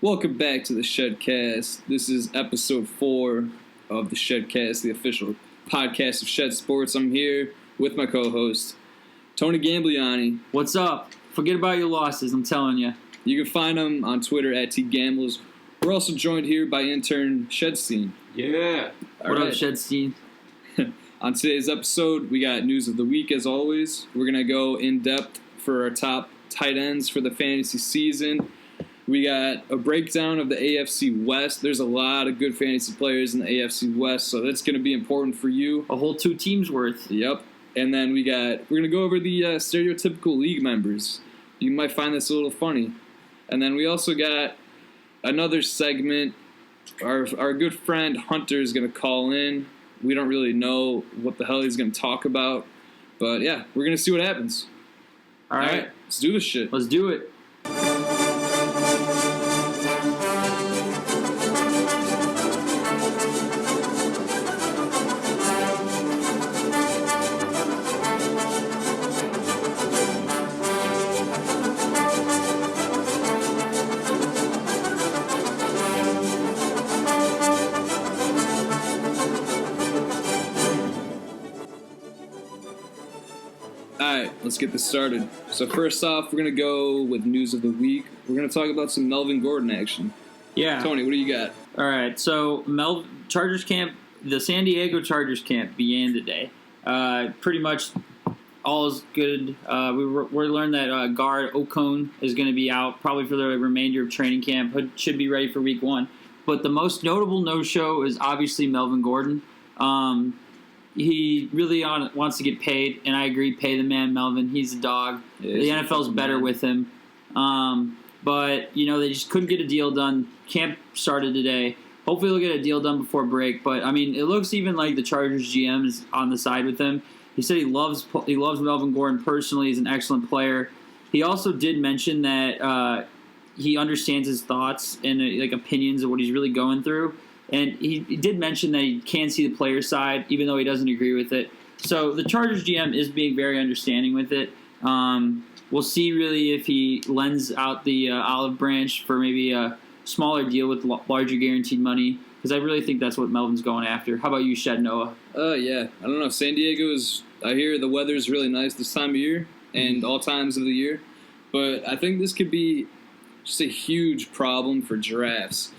Welcome back to the ShedCast. This is episode 4 of the ShedCast, the official podcast of Shed Sports. I'm here with my co-host, Tony Gambliani. What's up? Forget about your losses, I'm telling you. You can find him on Twitter at TGambles. We're also joined here by intern Shedstein. Yeah. What up, Shedstein? On today's episode, we got news of the week as always. We're going to go in-depth for our top tight ends for the fantasy season. We got a breakdown of the AFC West. There's a lot of good fantasy players in the AFC West, so that's going to be important for you. A whole 2 teams worth. Yep. And then we're going to go over the stereotypical league members. You might find this a little funny. And then we also got another segment. Our good friend Hunter is going to call in. We don't really know what the hell he's going to talk about. But yeah, we're going to see what happens. All right. Let's do this shit. Let's do it. Alright, let's get this started. So first off, we're going to go with news of the week. We're going to talk about some Melvin Gordon action. Yeah. Tony, what do you got? All right. So Chargers camp, the San Diego Chargers camp began today. Pretty much all is good. We learned that guard Ocon is going to be out probably for the remainder of training camp. Should be ready for week 1. But the most notable no-show is obviously Melvin Gordon. He really wants to get paid, and I agree, pay the man, Melvin. He's a dog. The NFL's better with him. But, they just couldn't get a deal done. Camp started today. Hopefully they'll get a deal done before break. But, it looks even like the Chargers GM is on the side with him. He said he loves Melvin Gordon personally. He's an excellent player. He also did mention that he understands his thoughts and opinions of what he's really going through. And he did mention that he can see the player side, even though he doesn't agree with it. So the Chargers GM is being very understanding with it. We'll see really if he lends out the olive branch for maybe a smaller deal with larger guaranteed money, because I really think that's what Melvin's going after. How about you, Shed Noah? Yeah. I don't know. San Diego I hear the weather's really nice this time of year and all times of the year. But I think this could be just a huge problem for drafts.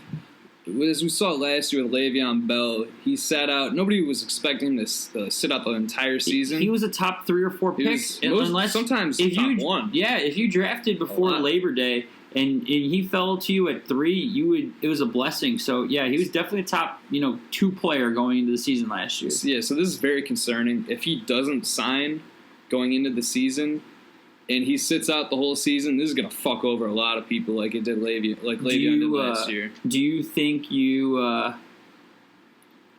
As we saw last year with Le'Veon Bell, he sat out. Nobody was expecting him to sit out the entire season. He was a top 3 or 4 pick. Sometimes top 1. Yeah, if you drafted before Labor Day and he fell to you at 3, it was a blessing. So, yeah, he was definitely a top 2 player going into the season last year. Yeah, so this is very concerning. If he doesn't sign going into the season and he sits out the whole season, this is going to fuck over a lot of people like it did Le'Veon did last year. Do you think who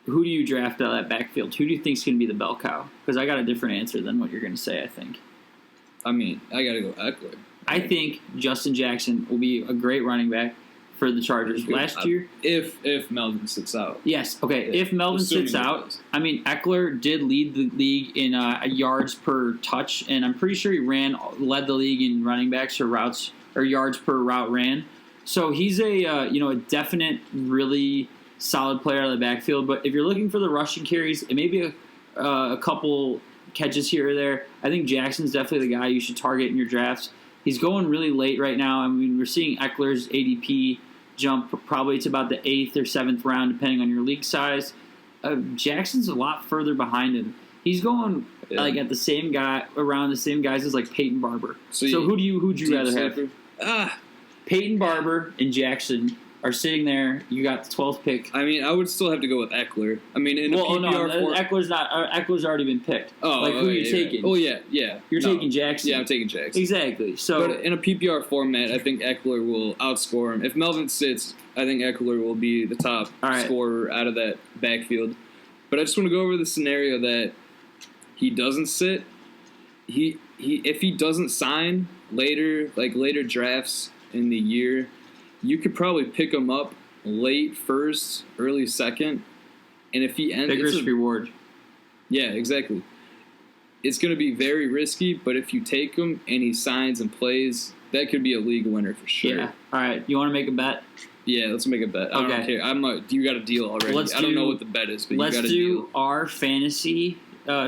do you draft out of that backfield? Who do you think is going to be the bell cow? Because I got a different answer than what you're going to say, I think. I got to go Eckler. I think Justin Jackson will be a great running back for the Chargers. Last year, if Melvin sits out. Yes, okay. If Melvin sits out, Eckler did lead the league in yards per touch, and I'm pretty sure he led the league in running backs or routes or yards per route ran. So he's a definite, really solid player out of the backfield. But if you're looking for the rushing carries, it may be a couple catches here or there. I think Jackson's definitely the guy you should target in your drafts. He's going really late right now. We're seeing Eckler's ADP jump probably to about the 8th or 7th round, depending on your league size. Jackson's a lot further behind him. He's going at the same guy, around the same guys as Peyton Barber. So who'd you rather have? Peyton Barber and Jackson are sitting there. You got the 12th pick. I would still have to go with Eckler. In a PPR Eckler's already been picked. Oh, who are you taking? Oh, yeah. You're taking Jackson. Yeah, I'm taking Jackson. Exactly. So, but in a PPR format, I think Eckler will outscore him. If Melvin sits, I think Eckler will be the top scorer out of that backfield. But I just want to go over the scenario that he doesn't sit. If he doesn't sign later drafts in the year, you could probably pick him up late first, early second, and if he ends, big risk reward. Yeah, exactly. It's going to be very risky, but if you take him and he signs and plays that could be a league winner for sure. Yeah. All right. You want to make a bet? Yeah, let's make a bet. I don't care. You got a deal already. I don't know what the bet is, but you got a deal. Let's do our fantasy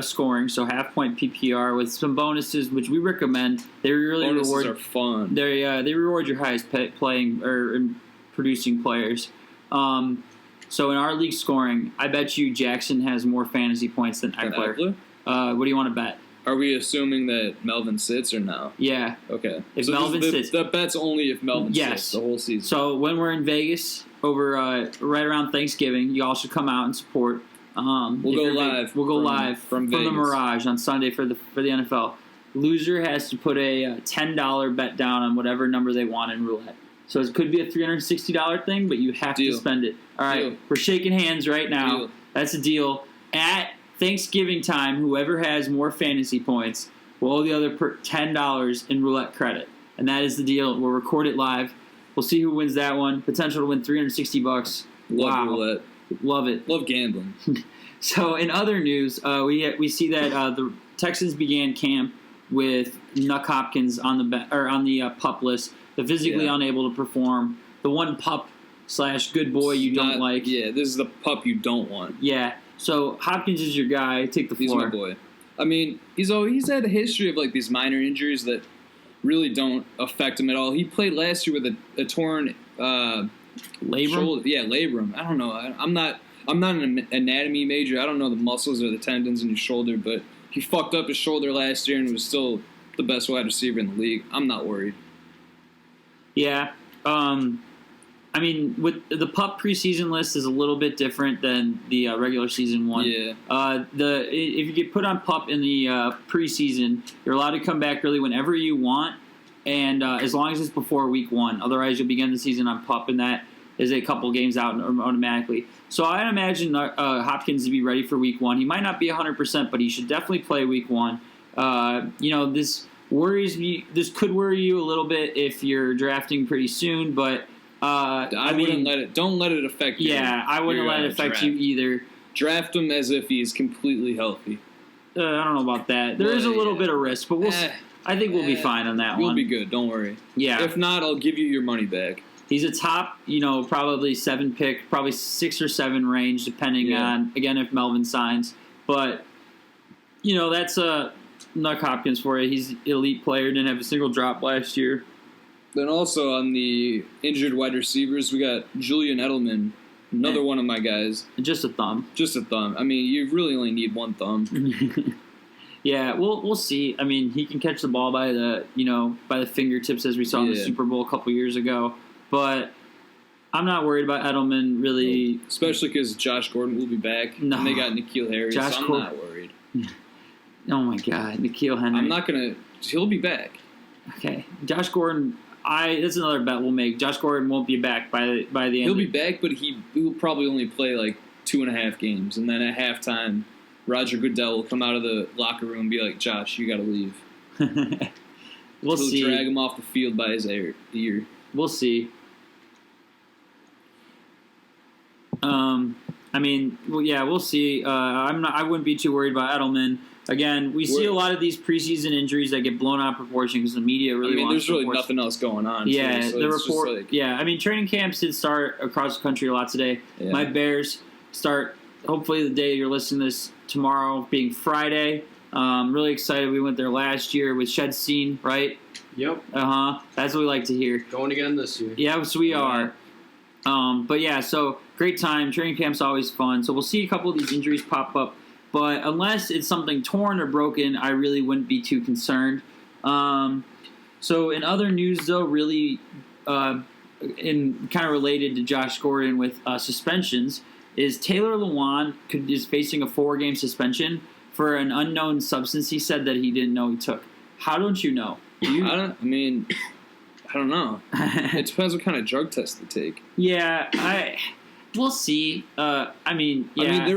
scoring, so half-point PPR with some bonuses, which we recommend. They really bonuses are fun. They reward your highest playing or producing players. So in our league scoring, I bet you Jackson has more fantasy points than Eckler. What do you want to bet? Are we assuming that Melvin sits or no? Yeah. Okay. If Melvin sits. The bet's only if Melvin sits the whole season. So when we're in Vegas over right around Thanksgiving, you all should come out and support. We'll go live from the Mirage on Sunday for the NFL. Loser has to put a $10 bet down on whatever number they want in roulette. So it could be a $360 thing, but you have to spend it. All right, we're shaking hands right now. That's a deal. At Thanksgiving time, whoever has more fantasy points will owe the other $10 in roulette credit. And that is the deal. We'll record it live. We'll see who wins that one. Potential to win $360. Love roulette. Love it. Love gambling. So in other news, we see that the Texans began camp with Nuck Hopkins on the pup list. The physically unable to perform. The one pup / good boy you don't like. Yeah, this is the pup you don't want. Yeah. So Hopkins is your guy. Take the floor. He's my boy. I mean, he's had a history of like these minor injuries that really don't affect him at all. He played last year with a torn labrum. Shoulder. Yeah, labrum. I don't know. I'm not an anatomy major. I don't know the muscles or the tendons in your shoulder, but he fucked up his shoulder last year and was still the best wide receiver in the league. I'm not worried. Yeah. I mean, with the pup preseason list is a little bit different than the regular season one. Yeah. If you get put on pup in the preseason, you're allowed to come back really whenever you want, and as long as it's before week 1. Otherwise, you'll begin the season on pup, and that is a couple games out automatically. So I imagine Hopkins to be ready for week 1. He might not be 100%, but he should definitely play week 1. This worries me. This could worry you a little bit if you're drafting pretty soon, but I wouldn't let it. Don't let it affect you. Yeah, I wouldn't let it affect you either. Draft him as if he's completely healthy. I don't know about that. There is a little bit of risk, but I think we'll be fine on that one. We'll be good. Don't worry. Yeah. If not, I'll give you your money back. He's a top, probably 7 pick, probably 6 or 7 range, depending on, again, if Melvin signs. But, that's Nuck Hopkins for you. He's an elite player, didn't have a single drop last year. Then also on the injured wide receivers, we got Julian Edelman, another one of my guys. Just a thumb. Just a thumb. I mean, you really only need one thumb. Yeah, we'll see. I mean, he can catch the ball by the fingertips as we saw in the Super Bowl a couple years ago. But I'm not worried about Edelman, really. Especially because Josh Gordon will be back. No. And they got N'Keal Harry, so I'm not worried. Oh, my God. N'Keal Henry. I'm not going to – he'll be back. Okay. Josh Gordon – that's another bet we'll make. Josh Gordon won't be back by the end. He'll be back, but he will probably only play like 2.5 games. And then at halftime, Roger Goodell will come out of the locker room and be like, Josh, you got to leave. We'll see. He'll drag him off the field by his ear. We'll see. We'll see. I wouldn't be too worried about Edelman. Again, we see a lot of these preseason injuries that get blown out of proportion because the media really wants there's really nothing else going on. Yeah, too, so the report. Training camps did start across the country a lot today. Yeah. My Bears start, hopefully the day you're listening to this tomorrow being Friday. Really excited. We went there last year with ShedCast, right? Yep. That's what we like to hear. Going again this year. Yes, we are. So great time. Training camp's always fun. So we'll see a couple of these injuries pop up. But unless it's something torn or broken, I really wouldn't be too concerned. So in other news, though, really in kind of related to Josh Gordon with suspensions, is Taylor Lewan is facing a 4-game suspension for an unknown substance he said that he didn't know he took. How don't you know? I don't know. It depends what kind of drug test they take. Yeah, we'll see. There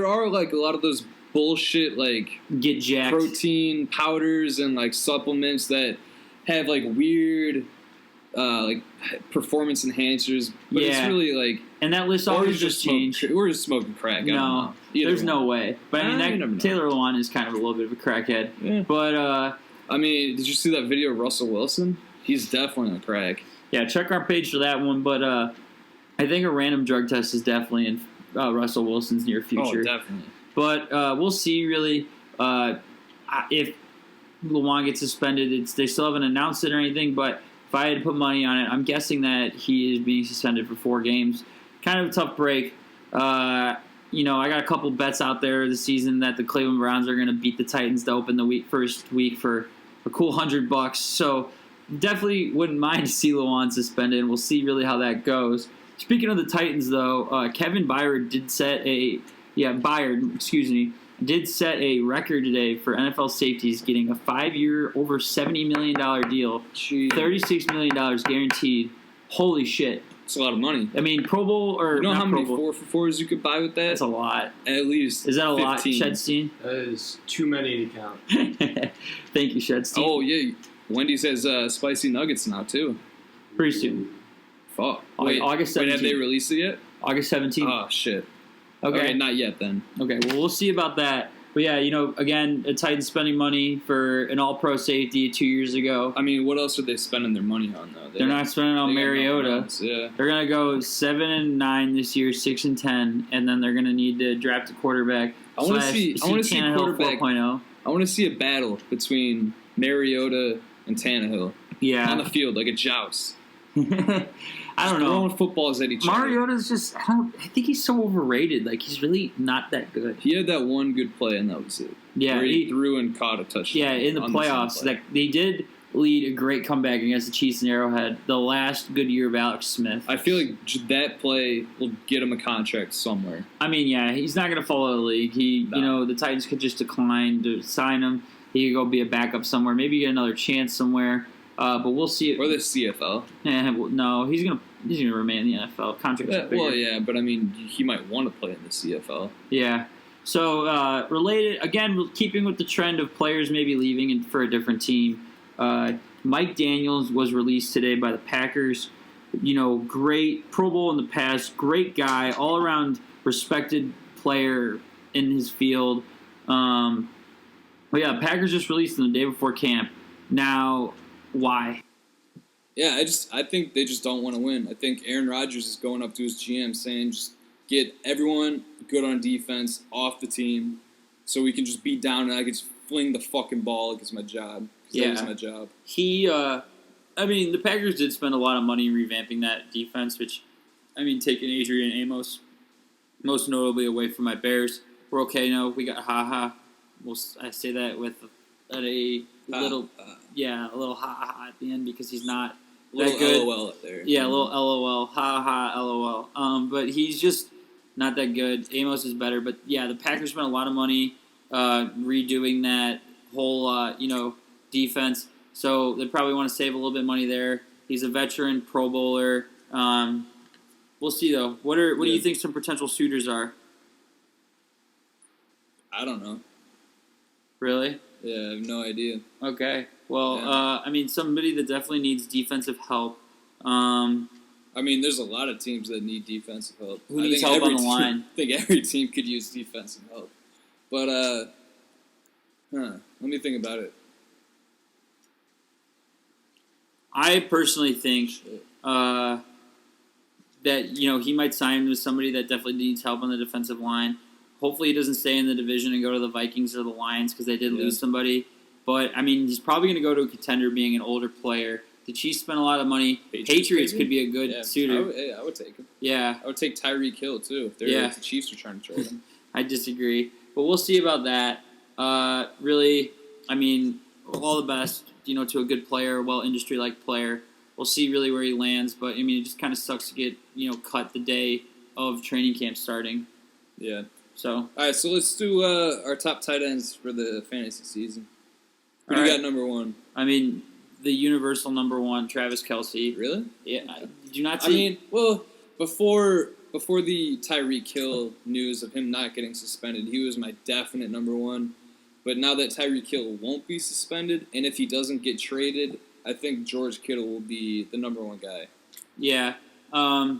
are like a lot of those bullshit get jacked protein powders and supplements that have weird performance enhancers, but it's really and that list always just changed. We're just smoking crack. No, there's no way. But Taylor Lewan is kind of a little bit of a crackhead. Yeah. But did you see that video of Russell Wilson? He's definitely a crack. Yeah, check our page for that one. But I think a random drug test is definitely in Russell Wilson's near future. Oh, definitely. But we'll see, really, if Lewan gets suspended. They still haven't announced it or anything, but if I had to put money on it, I'm guessing that he is being suspended for 4 games. Kind of a tough break. I got a couple bets out there this season that the Cleveland Browns are going to beat the Titans to open the first week for a cool $100. So definitely wouldn't mind to see Lewan suspended. We'll see really how that goes. Speaking of the Titans, though, Kevin Byard did set a record today for NFL safeties, getting a 5-year, over $70 million deal, $36 million guaranteed. Holy shit. It's a lot of money. I mean, Pro Bowl or you know not how many Pro Bowl? 4-for-4s you could buy with that? That's a lot. At least. Is that a 15. lot, Shedstein? That is too many to count. Thank you, Shedstein. Oh, yeah. Wendy's has spicy nuggets now, too. Pretty soon. Fuck. August 17th. Wait, have they released it yet? August 17th. Oh, shit. Okay, not yet then. Okay, well, we'll see about that. But yeah, again, the Titans spending money for an all-pro safety 2 years ago. I mean, what else are they spending their money on, though? They're not spending on Mariota. Yeah. They're going to go 7-9 this year, 6-10, and then they're going to need to draft a quarterback. I want to see quarterback. 4.0. I want to see a battle between Mariota and Tannehill. Yeah. On the field, like a joust. I don't know. Throwing footballs at each other. Mariota's just, I think he's so overrated. Like, he's really not that good. He had that one good play, and that was it. Yeah. Where he threw and caught a touchdown. Yeah, in the playoffs. They did lead a great comeback against the Chiefs in Arrowhead, the last good year of Alex Smith. I feel like that play will get him a contract somewhere. I mean, yeah, he's not going to follow the league. The Titans could just decline to sign him. He could go be a backup somewhere, maybe get another chance somewhere. But we'll see. Or the CFL. No, he's gonna remain in the NFL. Contracts are bigger. Well, yeah, but I mean, he might want to play in the CFL. Yeah. So related again, keeping with the trend of players maybe leaving for a different team. Mike Daniels was released today by the Packers. Great Pro Bowl in the past, great guy, all around respected player in his field. But yeah, Packers just released him the day before camp. Now, why? Yeah, I think they just don't want to win. I think Aaron Rodgers is going up to his GM saying, just get everyone good on defense off the team so we can just be down and I can just fling the fucking ball like it's my job. Yeah. That was my job. The Packers did spend a lot of money revamping that defense, which, taking Adrian Amos most notably away from my Bears. We're okay now. We got ha-ha. I say that with a little ha-ha at the end because he's not that good. LOL up there. Yeah, a little LOL. Ha-ha, LOL. But he's just not that good. Amos is better. But, yeah, the Packers spent a lot of money redoing that whole, defense. So they probably want to save a little bit of money there. He's a veteran Pro Bowler. We'll see, though. What do you think some potential suitors are? I don't know. Really? Yeah, I have no idea. Okay. Well, yeah. Somebody that definitely needs defensive help. There's a lot of teams that need defensive help. Who needs help on the line? I think every team could use defensive help. But, let me think about it. I personally think that, he might sign with somebody that definitely needs help on the defensive line. Hopefully he doesn't stay in the division and go to the Vikings or the Lions because they did lose somebody. But, he's probably going to go to a contender being an older player. The Chiefs spent a lot of money. Patriots could be a good suitor. I would take him. Yeah. I would take Tyreek Hill, too, if the Chiefs are trying to trade him. I disagree. But we'll see about that. Really, all the best, to a good player, industry-like player. We'll see really where he lands. But, it just kind of sucks to get, cut the day of training camp starting. Yeah. So. All right, so let's do our top tight ends for the fantasy season. Who do you got number one? The universal number one, Travis Kelce. Really? Yeah. Did you not see? Before the Tyreek Hill news of him not getting suspended, he was my definite number one. But now that Tyreek Hill won't be suspended, and if he doesn't get traded, I think George Kittle will be the number one guy. Yeah. I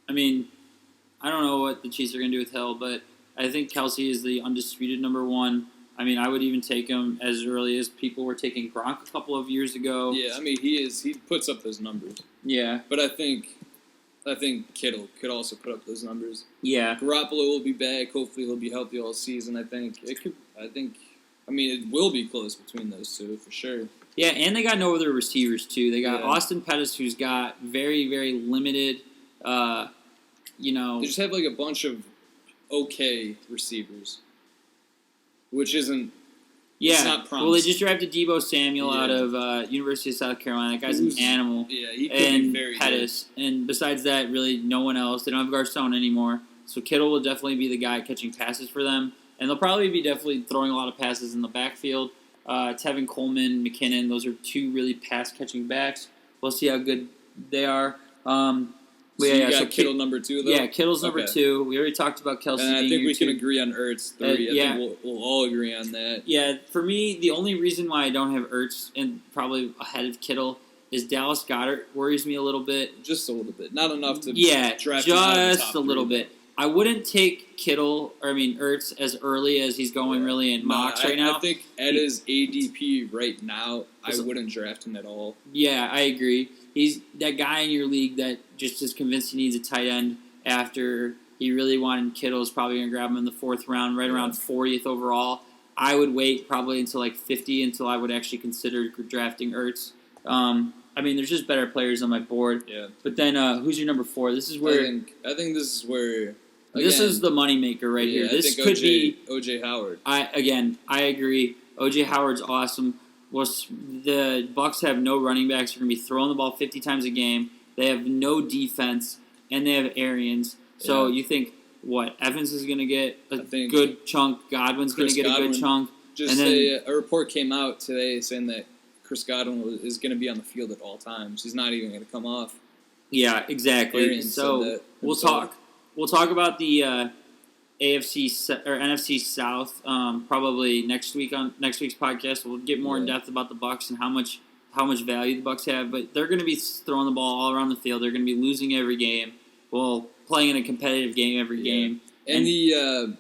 don't know what the Chiefs are going to do with Hill, but I think Kelce is the undisputed number one. I mean, I would even take him as early as people were taking Gronk a couple of years ago. Yeah, I mean, he puts up those numbers. Yeah. But I think Kittle could also put up those numbers. Yeah. Garoppolo will be back. Hopefully he'll be healthy all season. I mean, it will be close between those two for sure. Yeah, and they got no other receivers too. They got Austin Pettis, who's got very, very limited, They just have like a bunch of okay receivers, which isn't. Yeah, it's not promising. well, they just drafted Deebo Samuel out of University of South Carolina. That guy's an animal. Yeah, he could be very Pettis, good. And besides that, really no one else. They don't have Garcon anymore, so Kittle will definitely be the guy catching passes for them, and they'll probably be definitely throwing a lot of passes in the backfield. Tevin Coleman, McKinnon, those are two really pass-catching backs. We'll see how good they are. So Kittle number 2, though? Yeah, Kittle's number 2. We already talked about Kelsey and I think we can agree on Ertz 3. I think we'll all agree on that. Yeah, for me, the only reason why I don't have Ertz and probably ahead of Kittle is Dallas Goedert worries me a little bit. Just a little bit. Not enough to draft just a little bit. I wouldn't take Ertz as early as he's going really in mocks right now. I think at his ADP right now, I wouldn't draft him at all. Yeah, I agree. He's that guy in your league that just is convinced he needs a tight end after he really wanted Kittle is probably going to grab him in the 4th round, right around 40th overall. I would wait probably until like 50 until I would actually consider drafting Ertz. I mean, there's just better players on my board. Yeah. But then who's your number 4? This is where I think this is where. Again, this is the moneymaker right here. This could be O.J. Howard. I agree. O.J. Howard's awesome. The Bucs have no running backs. They're going to be throwing the ball 50 times a game. They have no defense, and they have Arians. So you think, what, Evans is going to get a good chunk, Godwin's going to get a good chunk. A report came out today saying that Chris Godwin is going to be on the field at all times. He's not even going to come off. Yeah, exactly. Arians so we'll talk. We'll talk about the AFC or NFC South probably next week on next week's podcast. We'll get more in depth about the Bucs and how much value the Bucs have. But they're going to be throwing the ball all around the field. They're going to be losing every game. Well, playing in a competitive game every game. And the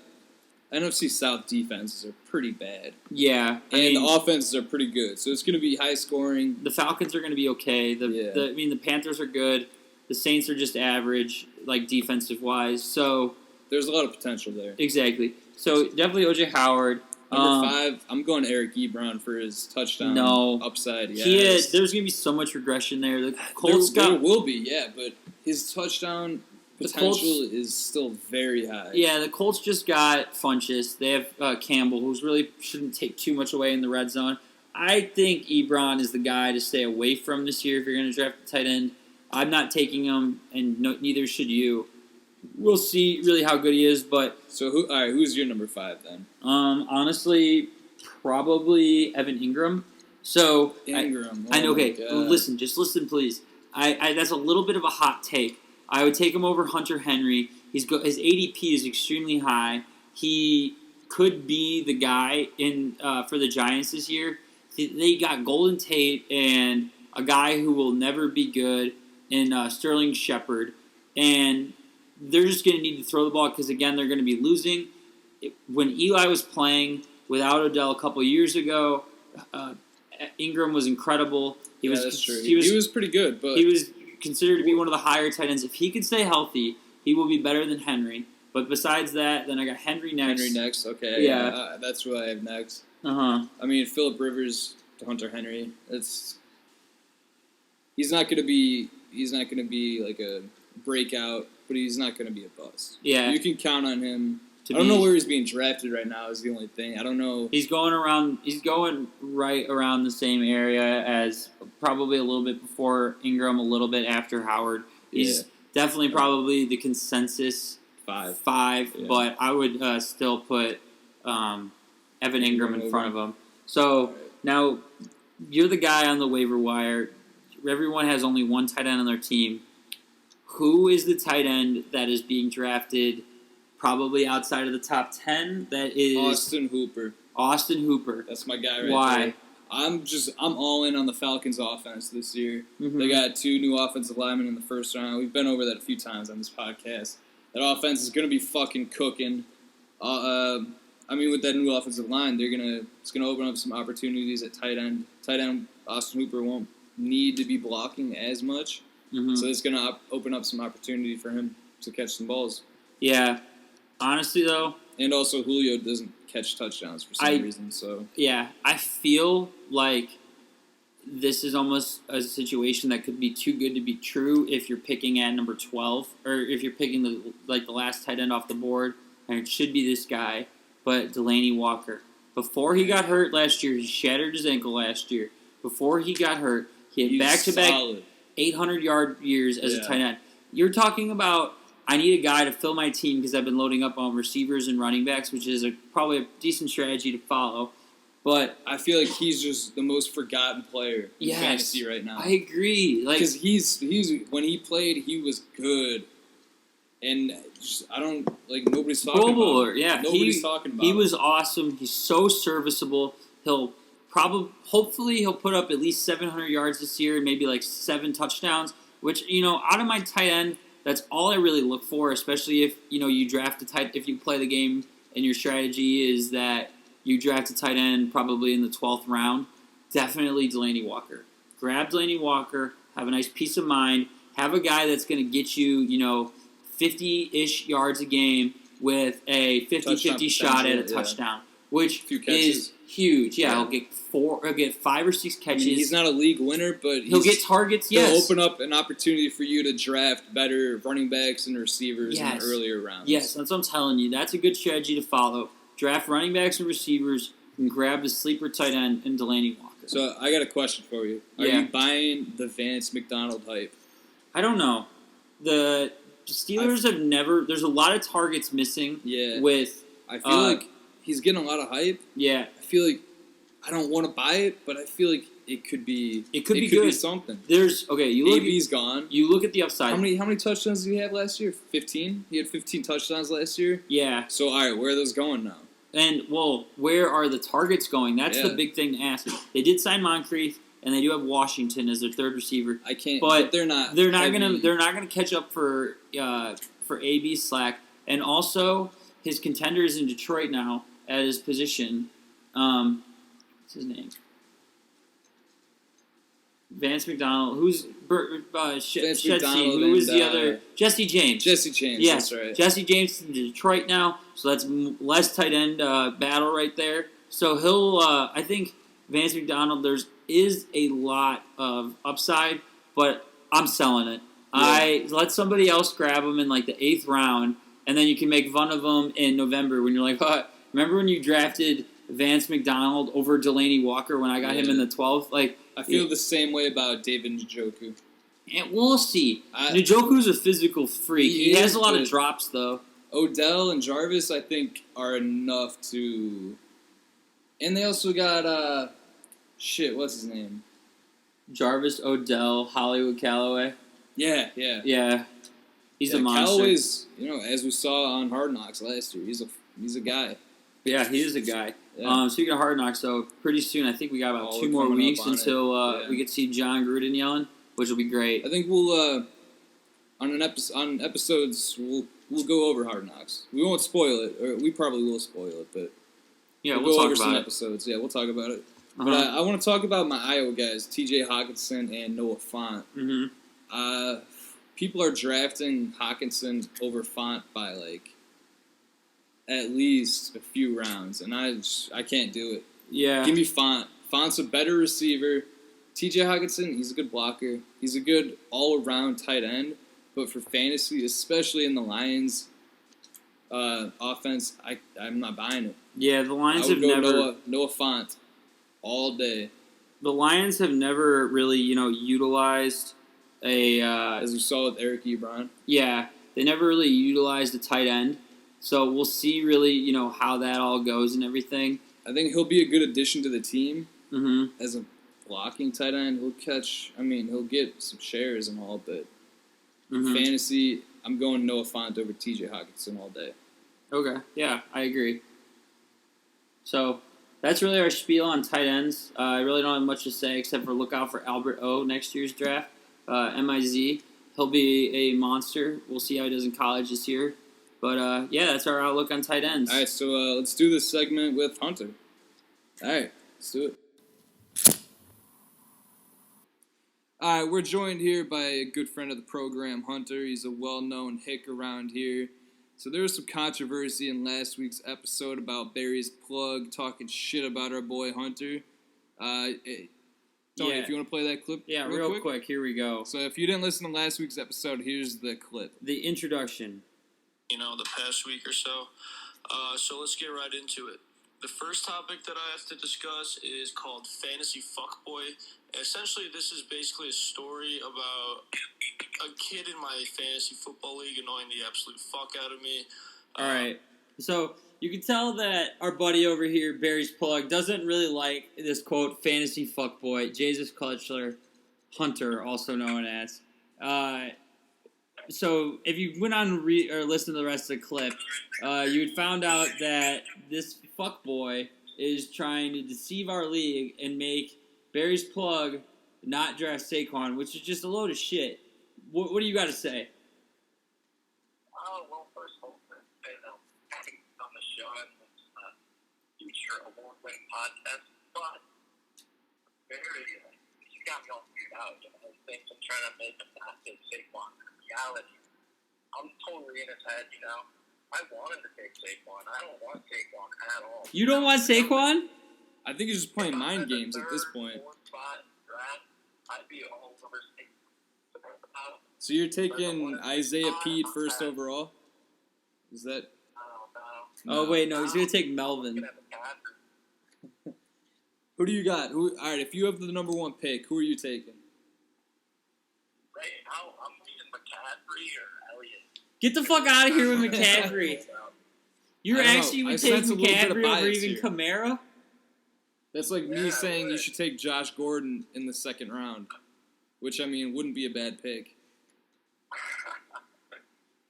NFC South defenses are pretty bad. Yeah, and the offenses are pretty good. So it's going to be high scoring. The Falcons are going to be okay. The Panthers are good. The Saints are just average, like defensive wise. So there's a lot of potential there. Exactly. So definitely O.J. Howard. Number 5, I'm going Eric Ebron for his touchdown upside. There's going to be so much regression there. The Colts there will be, but his touchdown potential is still very high. Yeah, the Colts just got Funchess. They have Campbell, who's really shouldn't take too much away in the red zone. I think Ebron is the guy to stay away from this year if you're going to draft a tight end. I'm not taking him, and neither should you. We'll see really how good he is, but so who's your number 5 then? Honestly, probably Evan Ingram. So Ingram. I know. Okay, listen, please. That's a little bit of a hot take. I would take him over Hunter Henry. His ADP is extremely high. He could be the guy for the Giants this year. They got Golden Tate and a guy who will never be good in Sterling Shepard, and they're just going to need to throw the ball because, again, they're going to be losing. When Eli was playing without Odell a couple years ago, Ingram was incredible. That's true. He was pretty good, but he was considered to be one of the higher tight ends. If he can stay healthy, he will be better than Henry. But besides that, then I got Henry next. Okay. Yeah. That's who I have next. I mean, Phillip Rivers to Hunter Henry. He's not going to be like a breakout, but he's not going to be a bust. Yeah. You can count on him. I don't know where he's being drafted right now is the only thing. I don't know. He's going right around the same area as probably a little bit before Ingram, a little bit after Howard. He's definitely probably the consensus 5, but I would still put Evan Ingram in front of him. So now you're the guy on the waiver wire. Everyone has only one tight end on their team. Who is the tight end that is being drafted probably outside of the top 10? That is Austin Hooper. That's my guy right Why? there. I'm all in on the Falcons offense this year. Mm-hmm. They got 2 new offensive linemen in the first round. We've been over that a few times on this podcast. That offense is going to be fucking cooking. I mean, with that new offensive line, it's gonna open up some opportunities at tight end. Tight end Austin Hooper won't need to be blocking as much, so it's gonna open up some opportunity for him to catch some balls. Yeah, honestly though, and also Julio doesn't catch touchdowns for some reason. So yeah, I feel like this is almost a situation that could be too good to be true if you're picking at number 12, or if you're picking the last tight end off the board, and it should be this guy, but Delaney Walker. Before he got hurt last year, he shattered his ankle last year. Before he got hurt, he had back-to-back 800-yard years as a tight end. You're talking about, I need a guy to fill my team because I've been loading up on receivers and running backs, which is probably a decent strategy to follow. But I feel like he's just the most forgotten player in fantasy right now. I agree. Because he's when he played, he was good, and nobody's talking about him. Yeah, nobody's talking about. He was awesome. He's so serviceable. Hopefully, he'll put up at least 700 yards this year and maybe like 7 touchdowns. Which out of my tight end, that's all I really look for. Especially if you draft if you play the game and your strategy is that you draft a tight end probably in the 12th round, definitely Delaney Walker. Grab Delaney Walker, have a nice peace of mind, have a guy that's going to get you, 50-ish yards a game with a 50-50 shot at a touchdown, which is huge. Yeah, he'll get 5 or 6 catches. I mean, he's not a league winner, but he'll get targets, He'll open up an opportunity for you to draft better running backs and receivers in the earlier rounds. Yes, that's what I'm telling you. That's a good strategy to follow. Draft running backs and receivers and grab the sleeper tight end and Delaney Walker. So I got a question for you. Are you buying the Vance McDonald hype? I don't know. The Steelers have never... There's a lot of targets missing. Yeah. I feel like he's getting a lot of hype. Yeah. I feel like I don't want to buy it, but I feel like it could be... It could be something. AB's gone. You look at the upside. How many touchdowns did he have last year? 15? He had 15 touchdowns last year? Yeah. So, all right, where are those going now? And, where are the targets going? That's the big thing to ask. They did sign Moncrief, and they do have Washington as their third receiver. I can't. But they're not. They're not gonna catch up for AB's slack. And also, his contender is in Detroit now at his position. What's his name? Vance McDonald, who's who was the other? Jesse James. Jesse James, yes, that's right. Jesse James in Detroit now, so that's less tight end battle right there. So he'll, I think Vance McDonald, is a lot of upside, but I'm selling it. Yeah. I let somebody else grab him in like the 8th round, and then you can make fun of him in November when you're like, remember when you drafted Vance McDonald over Delaney Walker when I got him in the 12th? Like, I feel the same way about David Njoku. And we'll see. Njoku's a physical freak. He has a lot of drops, though. Odell and Jarvis, I think, are enough to... And they also got, what's his name? Jarvis, Odell, Hollywood Callaway. Yeah. He's a monster. Callaway's, as we saw on Hard Knocks last year, he's a guy. Yeah, he is a guy. Yeah. Speaking of Hard Knocks, though, pretty soon, I think we got about 2 more weeks until we get to see John Gruden yelling, which will be great. I think we'll on episodes we'll go over Hard Knocks. We won't spoil it, or we probably will spoil it, but we'll go talk over about some it. episodes. Yeah, we'll talk about it. But I want to talk about my Iowa guys, T.J. Hawkinson and Noah Fant. Mm-hmm. People are drafting Hawkinson over Fant by at least a few rounds, and I can't do it. Yeah. Give me Fant. Fant's a better receiver. T.J. Hawkinson, he's a good blocker. He's a good all-around tight end, but for fantasy, especially in the Lions offense, I'm not buying it. Yeah, the Lions have never... Noah Fant all day. The Lions have never really, utilized a... as we saw with Eric Ebron. Yeah, they never really utilized a tight end. So we'll see really, how that all goes and everything. I think he'll be a good addition to the team as a blocking tight end. He'll get some shares and all, but fantasy, I'm going Noah Fant over T.J. Hawkinson all day. Okay, yeah, I agree. So that's really our spiel on tight ends. I really don't have much to say except for look out for Albert O next year's draft. MIZ, he'll be a monster. We'll see how he does in college this year. But, yeah, that's our outlook on tight ends. All right, so let's do this segment with Hunter. All right, let's do it. All right, we're joined here by a good friend of the program, Hunter. He's a well-known hick around here. So there was some controversy in last week's episode about Barry's plug talking shit about our boy Hunter. Tony, if you want to play that clip real quick, here we go. So if you didn't listen to last week's episode, here's the clip. The introduction. The past week or so. So let's get right into it. The first topic that I have to discuss is called Fantasy Fuckboy. Essentially, this is basically a story about a kid in my fantasy football league annoying the absolute fuck out of me. All right. So you can tell that our buddy over here, Barry's plug, doesn't really like this quote, fantasy fuckboy, Jesus Clutchler, Hunter, also known as. So if you went on or listened to the rest of the clip, you would found out that this fuckboy is trying to deceive our league and make Barry's plug not draft Saquon, which is just a load of shit. What do you got to say? Well, first of all, having on the show and future award-winning podcast, but Barry, you got me all figured out. I think I'm trying to make him not take Saquon. Reality, I'm totally in his head, I want him to take Saquon. I don't want Saquon at all. You don't want Saquon? I think he's just playing mind games at this point. I'd be all over Saquon. So you're taking Isaiah Pete first overall? Is that? Oh, wait, no, he's going to take Melvin. Who do you got? All right, if you have the number one pick, who are you taking? Right now, I'm leaving McCaffrey or Elliott. Get the fuck out of here with McCaffrey. You actually would take McCaffrey over even Kamara? That's like me saying you should take Josh Gordon in the second round, which, wouldn't be a bad pick.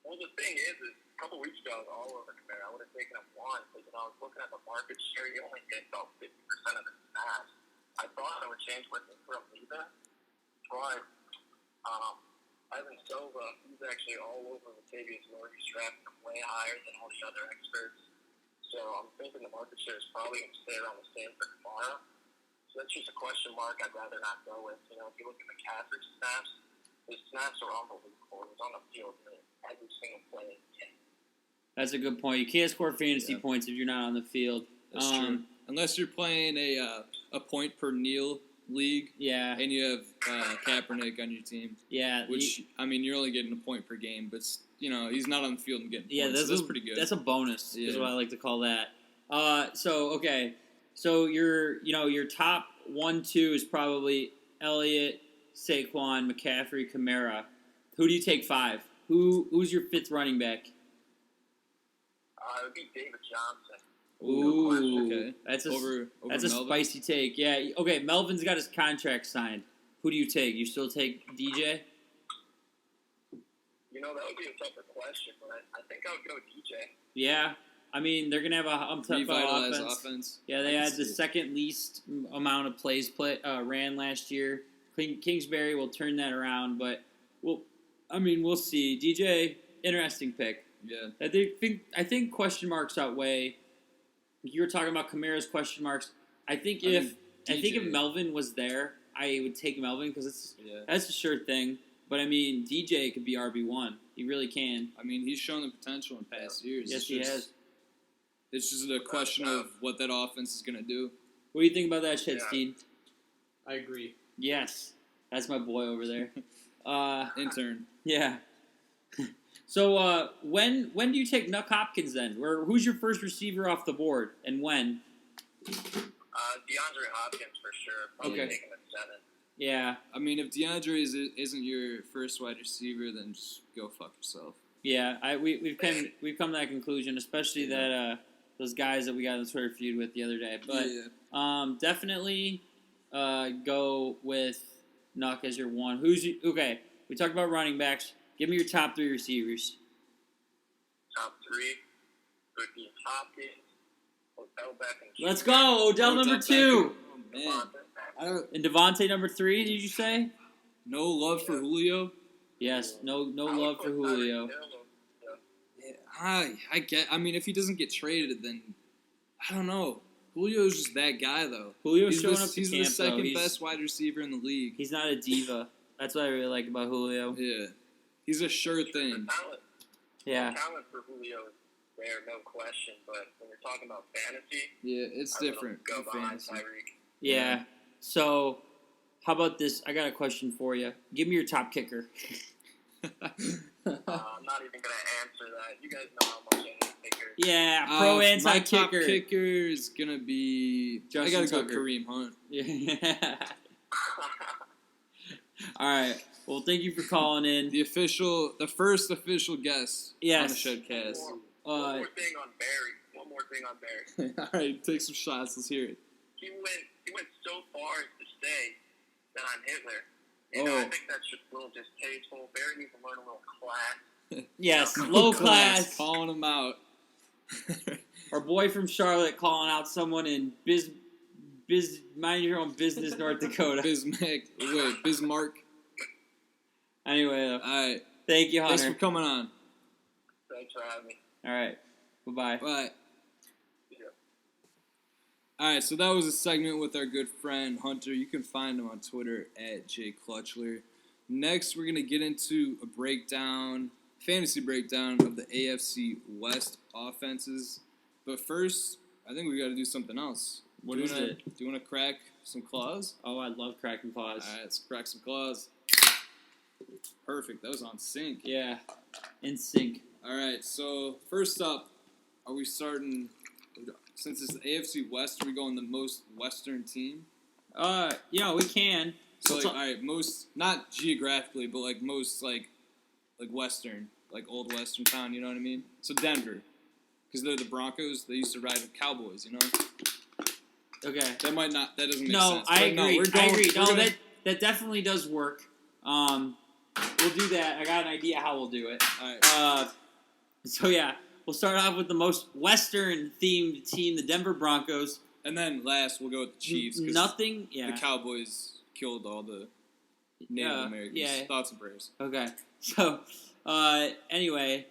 Well, the thing is a couple weeks ago, I was all over Kamara. I would have taken him one, because I was looking at the market share. He only gets about 50% of the snaps. I thought I would change with him from Leva, but Ivan Silva, he's actually all over Latavius Murray. He's drafting him way higher than all the other experts. So I'm thinking the market share is probably going to stay around the same for tomorrow. So that's just a question mark I'd rather not go with. If you look at McCaffrey's snaps, his snaps are unbelievable. He's on the field every single play in the game. That's a good point. You can't score fantasy points if you're not on the field. That's true. Unless you're playing a point per Neal league. Yeah. And you have Kaepernick on your team. Yeah. Which, you're only getting a point per game, but, he's not on the field and getting points. That's pretty good. That's a bonus, is what I like to call that. Okay. So your top 1-2 is probably Elliott, Saquon, McCaffrey, Kamara. Who do you take 5? Who's your 5th running back? It would be David Johnson. Ooh, okay. That's a Melvin? spicy take. Yeah. Okay, Melvin's got his contract signed. Who do you take? You still take DJ? That would be a tougher question, but I think I would go DJ. Yeah. They're going to have a revitalized offense. Yeah, they had the second least amount of plays ran last year. Kingsbury will turn that around, but we'll see. DJ, interesting pick. Yeah. I think question marks outweigh. You were talking about Kamara's question marks. I think if Melvin was there, I would take Melvin because that's a sure thing. But DJ could be RB1. He really can. He's shown the potential in past years. Yes, he has. It's just a question of what that offense is going to do. What do you think about that, Shedstein? I agree. Yes, that's my boy over there. Intern. Yeah. So when do you take Nuck Hopkins then? Who's your first receiver off the board and when? DeAndre Hopkins for sure. Probably taking him at 7. Yeah. If DeAndre isn't your first wide receiver, then just go fuck yourself. Yeah, we've come to that conclusion, especially that those guys that we got in the Twitter feud with the other day. But definitely go with Nuck as your one. Okay? We talked about running backs. Give me your top 3 receivers. Top 3 would be Hopkins, Odell Beckham. Let's go, Odell number 2. Oh, man. And Devontae number 3. Did you say? No love for Julio. Yes, no love for Julio. I mean, if he doesn't get traded, then I don't know. Julio's just that guy, though. Julio's showing up to He's camp, the second though. best wide receiver in the league. He's not a diva. That's what I really like about Julio. Yeah. He's a sure thing. Yeah. The talent for Julio is there, no question. But when you're talking about fantasy, Yeah, it's different. Go behind Fantasy. Tyreek. Yeah. So, how about this? I got a question for you. Give me your top kicker. I'm not even going to answer that. You guys know how much I hate kickers. Yeah, My anti-kicker. top kicker is going to be... Justin I got to go Tucker. Kareem Hunt. Yeah. All right. Well, thank you for calling in. The first official guest Yes. on the ShedCast. One more thing on Barry. All right, take some shots. Let's hear it. He went so far as to say that I'm Hitler. I think that's just a little distasteful. Barry needs to learn a little class. Yes, low class. Calling him out. Our boy from Charlotte calling out someone in mind your own business, North Dakota. Bismarck. Anyway, All right. thank you, Hunter. Thanks for coming on. Thanks for having me. All right. Bye-bye. Bye. Yeah. All right, so that was a segment with our good friend Hunter. You can find him on Twitter at @JClutchler. Next, we're going to get into a fantasy breakdown of the AFC West offenses. But first, I think we got to do something else. What is it? Do you want to crack some claws? Oh, I love cracking claws. All right, let's crack some claws. Perfect. That was on sync. Yeah, in sync. All right, so first up, are we starting, since it's the AFC West, are we going the most Western team? Yeah, we can. So, all right, most, not geographically, but, most, Western, old Western town, you know what I mean? So Denver, because they're the Broncos, they used to ride with Cowboys, you know? Okay. That doesn't make sense. No, I agree. I agree. No, that definitely does work. We'll do that. I got an idea how we'll do it. All right. So yeah, we'll start off with the most Western themed team, the Denver Broncos. And then last, we'll go with the Chiefs. The Cowboys killed all the Native Americans. Yeah. Thoughts and prayers. Okay. So, anyway,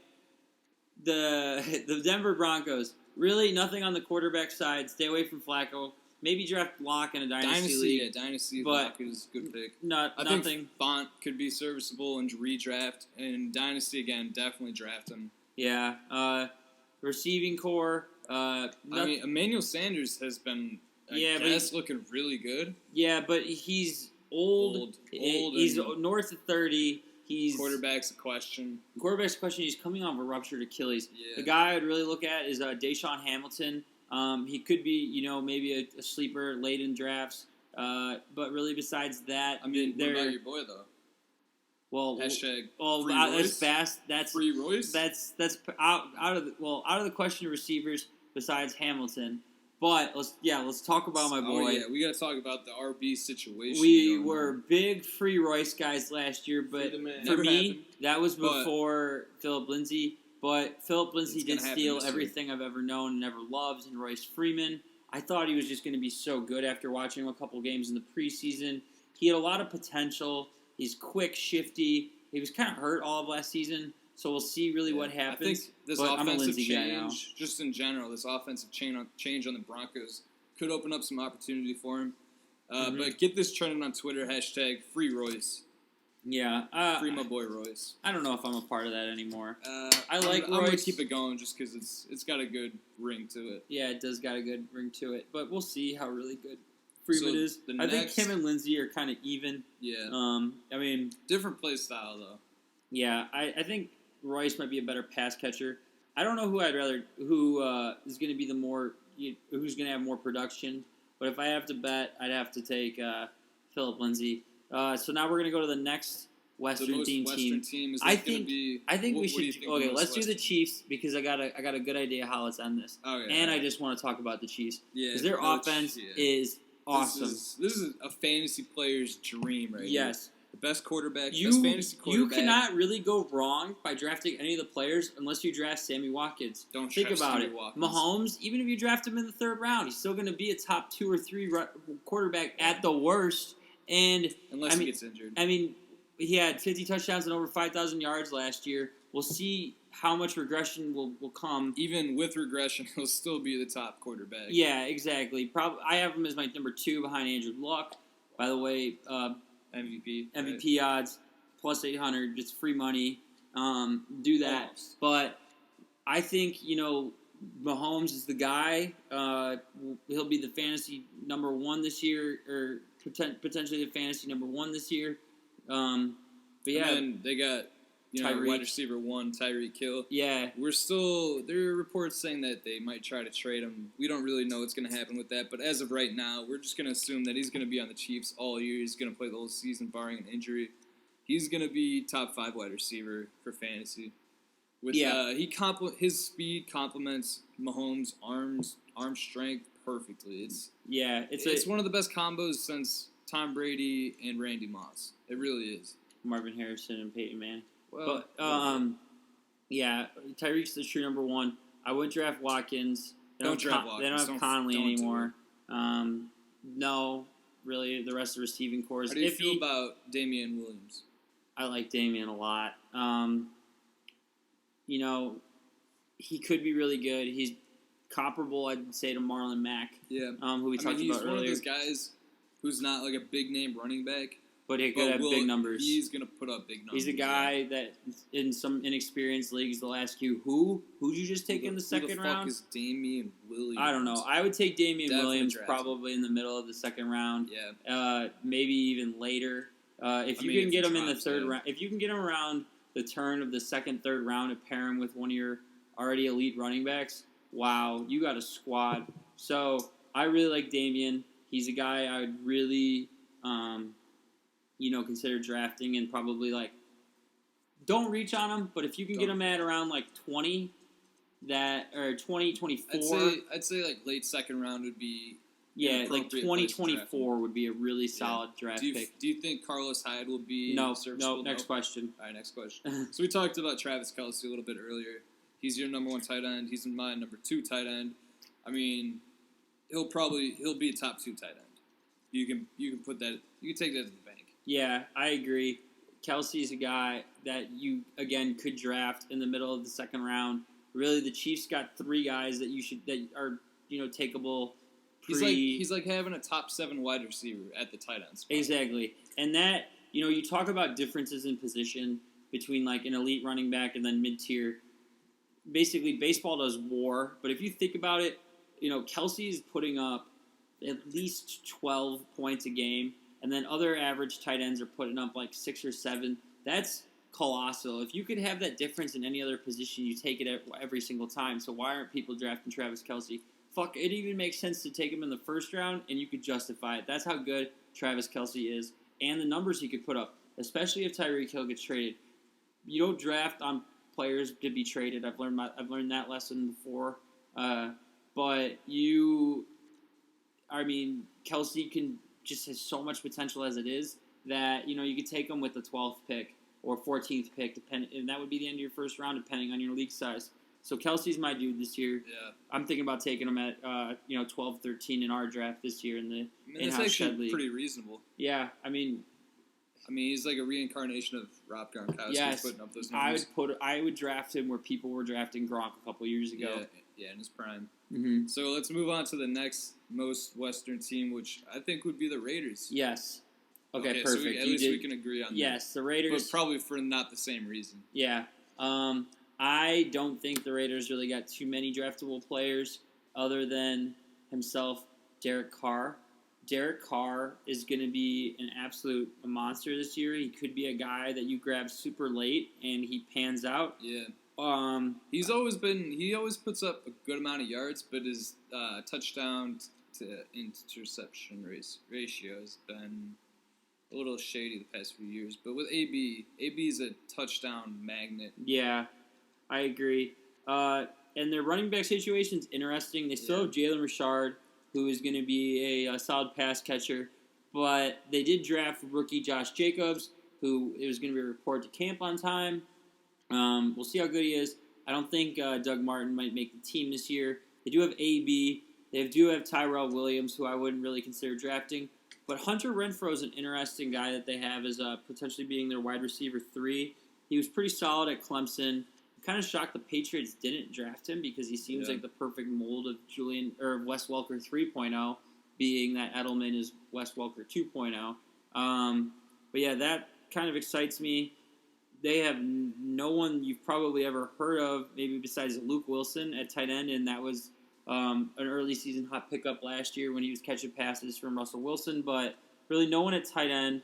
the Denver Broncos, really nothing on the quarterback side. Stay away from Flacco. Maybe draft Locke in a dynasty league. Yeah, dynasty. But Locke is a good pick. I nothing. think Font could be serviceable in redraft. And dynasty, again, definitely draft him. Yeah. Receiving core. I mean, Emmanuel Sanders has been, I guess, looking really good. Yeah, but he's old. He's north of 30. Quarterback's a question. He's coming off a ruptured Achilles. Yeah. The guy I'd really look at is Deshaun Hamilton. He could be, maybe a sleeper late in drafts. But really, besides that, I mean, what about your boy though? Well, hashtag free Royce? That's fast. That's free Royce. That's out of the question of receivers besides Hamilton. But let's talk about my boy. Oh yeah, we got to talk about the RB situation. We were big free Royce guys last year, but for me, that was before Philip Lindsay. But Philip Lindsay did steal everything I've ever known and ever loved in Royce Freeman. I thought he was just going to be so good after watching him a couple games in the preseason. He had a lot of potential. He's quick, shifty. He was kind of hurt all of last season, so we'll see really what happens. I think this offensive change, just in general, this offensive change on the Broncos could open up some opportunity for him. But get this trending on Twitter, hashtag free Royce. Yeah. Free my boy Royce. I don't know if I'm a part of that anymore. I'm Royce. I'm going to keep it going just because it's got a good ring to it. Yeah, it does got a good ring to it. But we'll see how really good Freeman is. I think him and Lindsay are kind of even. Yeah. I mean, different play style though. Yeah, I think Royce might be a better pass catcher. I don't know who I'd rather is going to be who's going to have more production. But if I have to bet, I'd have to take Philip Lindsay. So now we're going to go to the next Western team. Is I think we should. Okay, let's do the Chiefs because I got a good idea how let's end this. Okay, and I just want to talk about the Chiefs because their offense is awesome. This is a fantasy player's dream right here. Yes. The best quarterback, best fantasy quarterback. You cannot really go wrong by drafting any of the players unless you draft Sammy Watkins. Don't think about it. Watkins. Mahomes, even if you draft him in the third round, he's still going to be a top 2 or 3 quarterback at the worst. And unless he gets injured. I mean, he had 50 touchdowns and over 5,000 yards last year. We'll see how much regression will come. Even with regression, he'll still be the top quarterback. Yeah, exactly. I have him as my number 2 behind Andrew Luck. By the way, MVP right? Odds plus 800, just free money. Do that. Almost. But I think Mahomes is the guy. He'll be the fantasy number 1 this year, or potentially the fantasy number 1 this year. But yeah, and then they got wide receiver 1, Tyreek Hill. Yeah, there are reports saying that they might try to trade him. We don't really know what's going to happen with that, but as of right now, we're just going to assume that he's going to be on the Chiefs all year. He's going to play the whole season, barring an injury. He's going to be top 5 wide receiver for fantasy. With his speed complements Mahomes' arm strength perfectly. It's one of the best combos since Tom Brady and Randy Moss. It really is. Marvin Harrison and Peyton Manning. Well, Tyreek's the true number 1. I wouldn't draft Watkins. They don't have Conley anymore. No, really, the rest of the receiving core is iffy. How do you feel about Damian Williams? I like Damian a lot. He could be really good. He's comparable, I'd say, to Marlon Mack. Yeah. Who we talked about earlier. He's one of those guys who's not like a big name running back. But he could have big numbers. He's going to put up big numbers. He's a guy that, in some inexperienced leagues, they'll ask you, who'd you just take in the second round? Who the fuck is Damian Williams? I don't know. I would take Damian Williams probably in the middle of the second round. Yeah. Maybe even later. If you can get him in the third round, if you can get him around the turn of the second, third round and pair him with one of your already elite running backs, wow, you got a squad. So I really like Damian. He's a guy I would really, consider drafting, and probably don't reach on him. But if you can get him at around 20, 24, I'd say late second round would be. Yeah, 2024 would be a really solid draft pick. Do you think Carlos Hyde will be No, next question. All right, next question. So we talked about Travis Kelce a little bit earlier. He's your number 1 tight end. He's my number 2 tight end. I mean, he'll be a top 2 tight end. You can take that to the bank. Yeah, I agree. Kelce's a guy that you could draft in the middle of the second round. Really, the Chiefs got 3 guys that are takeable. He's like having a top 7 wide receiver at the tight end spot. Exactly. And that, you talk about differences in position between an elite running back and then mid-tier. Basically, baseball does WAR, but if you think about it, Kelce is putting up at least 12 points a game, and then other average tight ends are putting up 6 or 7. That's colossal. If you could have that difference in any other position, you take it every single time. So why aren't people drafting Travis Kelce? Fuck, it even makes sense to take him in the first round, and you could justify it. That's how good Travis Kelce is, and the numbers he could put up, especially if Tyreek Hill gets traded. You don't draft on players to be traded. I've learned that lesson before. But Kelce just has so much potential as it is that you could take him with the 12th pick or 14th pick, and that would be the end of your first round, depending on your league size. So Kelce's my dude this year. Yeah. I'm thinking about taking him at 12, 13 in our draft this year in the in-house Shed League. Pretty reasonable. Yeah, he's like a reincarnation of Rob Gronkowski. Yes, putting up those numbers. I would draft him where people were drafting Gronk a couple years ago. Yeah, in his prime. Mm-hmm. So let's move on to the next most Western team, which I think would be the Raiders. Yes. Okay, perfect. So at least we can agree on that. Yes, the Raiders. But probably for not the same reason. Yeah. I don't think the Raiders really got too many draftable players other than himself, Derek Carr. Derek Carr is going to be an absolute monster this year. He could be a guy that you grab super late and he pans out. Yeah. He always puts up a good amount of yards, but his touchdown to interception ratio has been a little shady the past few years. But with AB is a touchdown magnet. Yeah, I agree. And their running back situation is interesting. They still have Jalen Richard, who is going to be a solid pass catcher. But they did draft rookie Josh Jacobs, who it was going to be a report to camp on time. We'll see how good he is. I don't think Doug Martin might make the team this year. They do have AB. They do have Tyrell Williams, who I wouldn't really consider drafting. But Hunter Renfrow is an interesting guy that they have as potentially being their wide receiver 3. He was pretty solid at Clemson. I'm kind of shocked the Patriots didn't draft him because he seems like the perfect mold of Wes Welker 3.0, being that Edelman is Wes Welker 2.0. But yeah, that kind of excites me. They have no one you've probably ever heard of, maybe besides Luke Wilson at tight end, and that was an early season hot pickup last year when he was catching passes from Russell Wilson. But really, no one at tight end.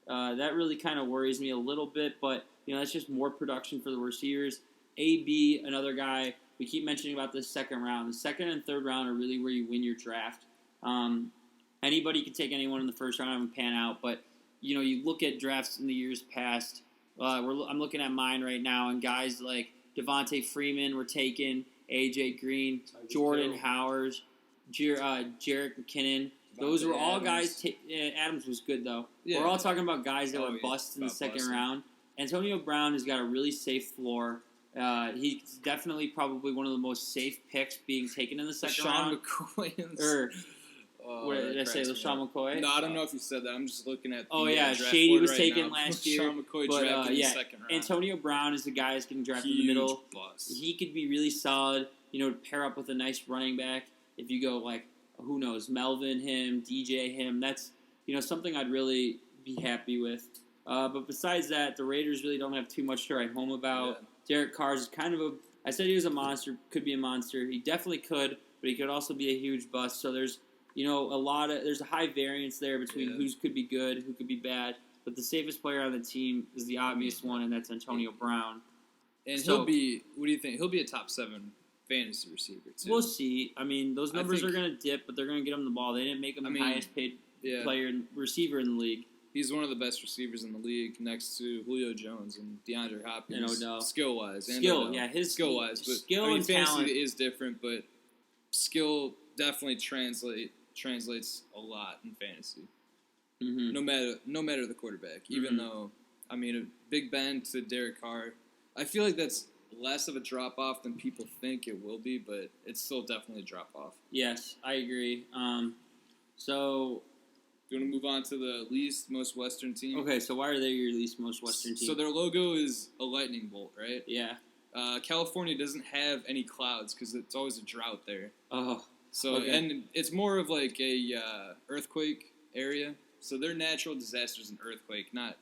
That really kind of worries me a little bit, but that's just more production for the receivers. AB, another guy we keep mentioning about the second round. The second and third round are really where you win your draft. Anybody can take anyone in the first round and pan out, but you look at drafts in the years past. I'm looking at mine right now, and guys like Devontae Freeman were taken, AJ Green, Jordan Howard, Jerick McKinnon. Those were all guys. Adams was good though. Yeah. We're all talking about guys that were busts in the second round. Antonio Brown has got a really safe floor. He's definitely probably one of the most safe picks being taken in the second round. McCoy. What did I say? LaShawn McCoy? No, I don't know if you said that. I'm just looking at Shady was taken now. last year. LaShawn McCoy drafted in the second round. Antonio Brown is the guy that's getting drafted in the middle. Bust. He could be really solid, to pair up with a nice running back. If you go, who knows, Melvin him, DJ him, that's, something I'd really be happy with. But besides that, the Raiders really don't have too much to write home about. Yeah. Derek Carr is kind of I said he was a monster, could be a monster. He definitely could, but he could also be a huge bust. So there's, there's a high variance there between who could be good, who could be bad. But the safest player on the team is the obvious one, and that's Antonio Brown. And he'll be, what do you think? He'll be a top 7 fantasy receiver, too. We'll see. I mean, those numbers are going to dip, but they're going to get him the ball. They didn't make him the highest paid receiver in the league. He's one of the best receivers in the league next to Julio Jones and DeAndre Hopkins. Skill-wise. Skill-wise. But skill and fantasy talent is different, but skill definitely translates a lot in fantasy. Mm-hmm. No matter the quarterback. Even though, a Big Ben to Derek Carr, I feel like that's less of a drop-off than people think it will be, but it's still definitely a drop-off. Yes, I agree. So... Do you want to move on to the least most Western team? Okay, so why are they your least most Western team? So their logo is a lightning bolt, right? Yeah. California doesn't have any clouds because it's always a drought there. Oh. So and it's more of like a earthquake area. So their natural disaster is an earthquake, not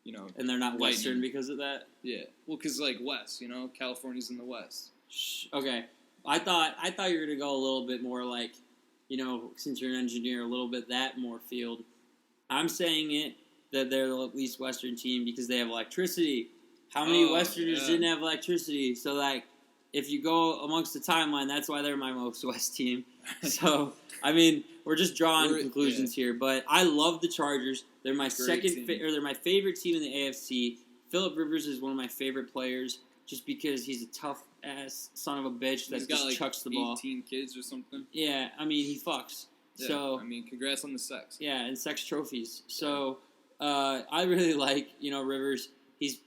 And they're not lightning. Western because of that. Yeah. Well, because west, California's in the west. Okay. I thought you were gonna go a little bit more since you're an engineer, a little bit that more field. I'm saying that they're the least Western team because they have electricity. How many Westerners didn't have electricity? So, if you go amongst the timeline, that's why they're my most West team. So, we're just drawing conclusions here. But I love the Chargers. They're my they're my favorite team in the AFC. Phillip Rivers is one of my favorite players just because he's a tough-ass son of a bitch that just chucks the ball. 18 kids or something. Yeah, he fucks. Yeah, so congrats on the sex. Yeah, and sex trophies. So I really like, Rivers. He's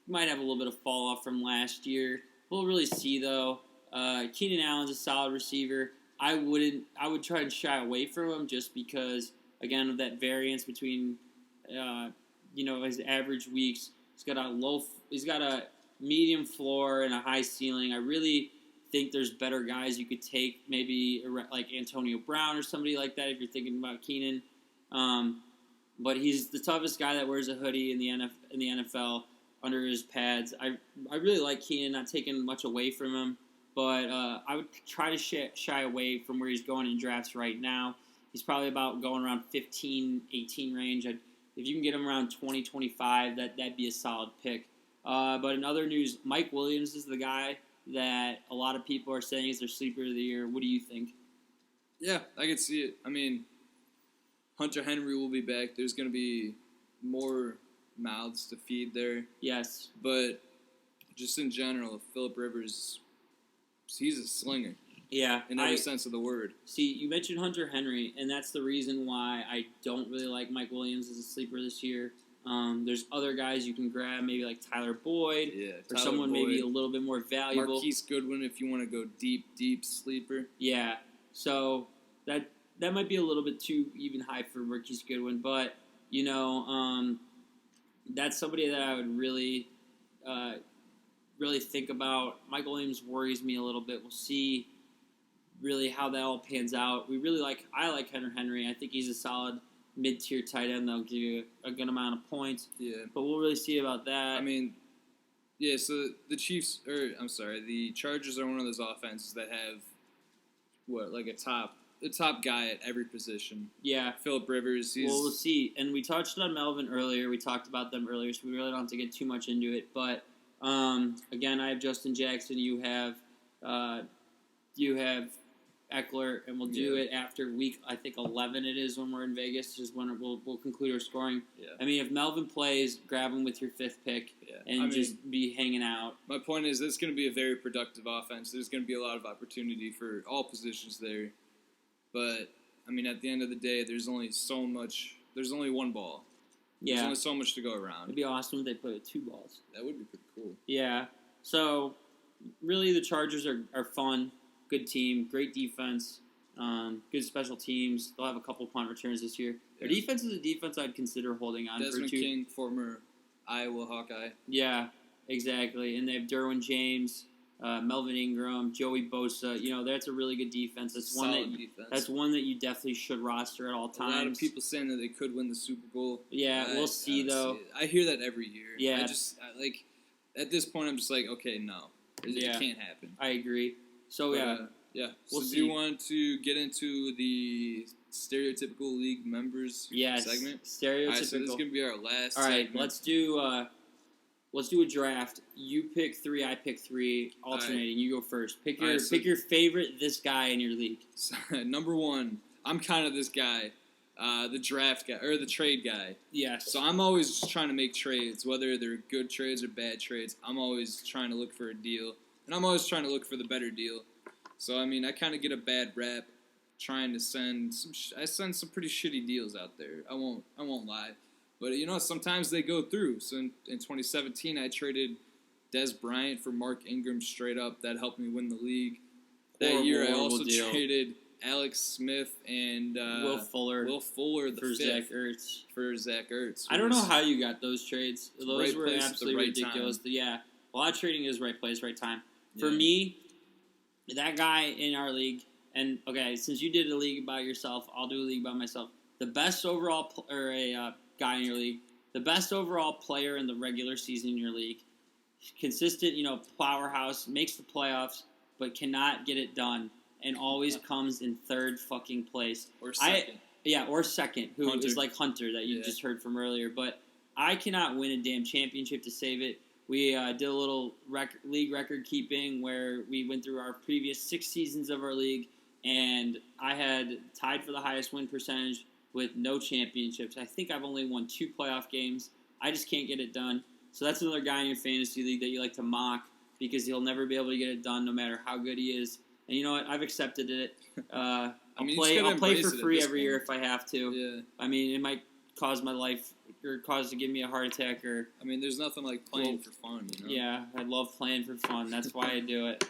might have a little bit of fall off from last year. We'll really see though. Keenan Allen's a solid receiver. I would try and shy away from him just because again of that variance between his average weeks. He's got a medium floor and a high ceiling. I really think there's better guys you could take, maybe like Antonio Brown or somebody like that if you're thinking about Keenan. But he's the toughest guy that wears a hoodie in the NFL under his pads. I really like Keenan, not taking much away from him, but I would try to shy away from where he's going in drafts right now. He's probably about going around 15, 18 range. If you can get him around 20, 25, that'd be a solid pick. But in other news, Mike Williams is the guy that a lot of people are saying is their sleeper of the year. What do you think? Yeah, I can see it. Hunter Henry will be back. There's going to be more mouths to feed there. Yes. But just in general, Phillip Rivers, he's a slinger. Yeah. In every sense of the word. See, you mentioned Hunter Henry, and that's the reason why I don't really like Mike Williams as a sleeper this year. There's other guys you can grab, maybe like Tyler Boyd, or someone maybe a little bit more valuable. Marquise Goodwin, if you want to go deep sleeper. Yeah, so that might be a little bit too even high for Marquise Goodwin, but that's somebody that I would really really think about. Michael Williams worries me a little bit. We'll see really how that all pans out. I like Henry. I think he's a solid mid-tier tight end that'll give you a good amount of points. Yeah. But we'll really see about that. I mean, yeah, so the Chargers are one of those offenses that have, a top guy at every position. Yeah. Phillip Rivers. We'll see. And we touched on Melvin earlier. We talked about them earlier, so we really don't have to get too much into it. But, again, I have Justin Jackson. You have Eckler, and we'll do it after week, I think, 11 it is when we're in Vegas, is when we'll conclude our scoring. Yeah. I mean, if Melvin plays, grab him with your 5th pick and be hanging out. My point is it's going to be a very productive offense. There's going to be a lot of opportunity for all positions there. But, I mean, at the end of the day, there's only one ball. Yeah. There's only so much to go around. It'd be awesome if they put with 2 balls. That would be pretty cool. Yeah. So, really, the Chargers are fun. Good team, great defense, good special teams. They'll have a couple punt returns this year. Their defense is a defense I'd consider holding on Desmond for 2. King, former Iowa Hawkeye. Yeah, exactly. And they have Derwin James, Melvin Ingram, Joey Bosa. That's a really good defense. That's one that you definitely should roster at all times. A lot of people saying that they could win the Super Bowl. Yeah, we'll see though. I hear that every year. Yeah. At this point, I'm just like, okay, no, it can't happen. I agree. So yeah. We'll so see. do you want to get into the stereotypical league members segment? Stereotypical. All right, so this is gonna be our last. All right, segment. let's do a draft. You pick 3, I pick 3, alternating. Right. You go first. Pick your favorite guy in your league. So, number 1, I'm kind of this guy, the draft guy or the trade guy. Yes. So I'm always just trying to make trades, whether they're good trades or bad trades. I'm always trying to look for a deal. And I'm always trying to look for the better deal. So, I mean, I kind of get a bad rap trying to send some pretty shitty deals out there. I won't lie. But, sometimes they go through. So, in 2017, I traded Des Bryant for Mark Ingram straight up. That helped me win the league. That year, I also traded Alex Smith and Will Fuller for Zach Ertz. For Zach Ertz. I don't know how you got those trades. Those were absolutely ridiculous. Time. Yeah. A lot of trading is right place, right time. For me, that guy in our league, and okay, since you did a league by yourself, I'll do a league by myself. The best overall guy in your league, the best overall player in the regular season in your league, consistent, powerhouse, makes the playoffs, but cannot get it done, and always comes in 3rd fucking place. Or second. Or second, who Hunter. is like Hunter that you just heard from earlier. But I cannot win a damn championship to save it. We did a little league record keeping where we went through our previous 6 seasons of our league, and I had tied for the highest win percentage with no championships. I think I've only won 2 playoff games. I just can't get it done. So that's another guy in your fantasy league that you like to mock because he'll never be able to get it done no matter how good he is. And you know what? I've accepted it. I'll play for free every year if I have to. Yeah. I mean, it might cause my life or cause to give me a heart attack or. I mean, there's nothing like playing for fun, Yeah, I love playing for fun. That's why I do it.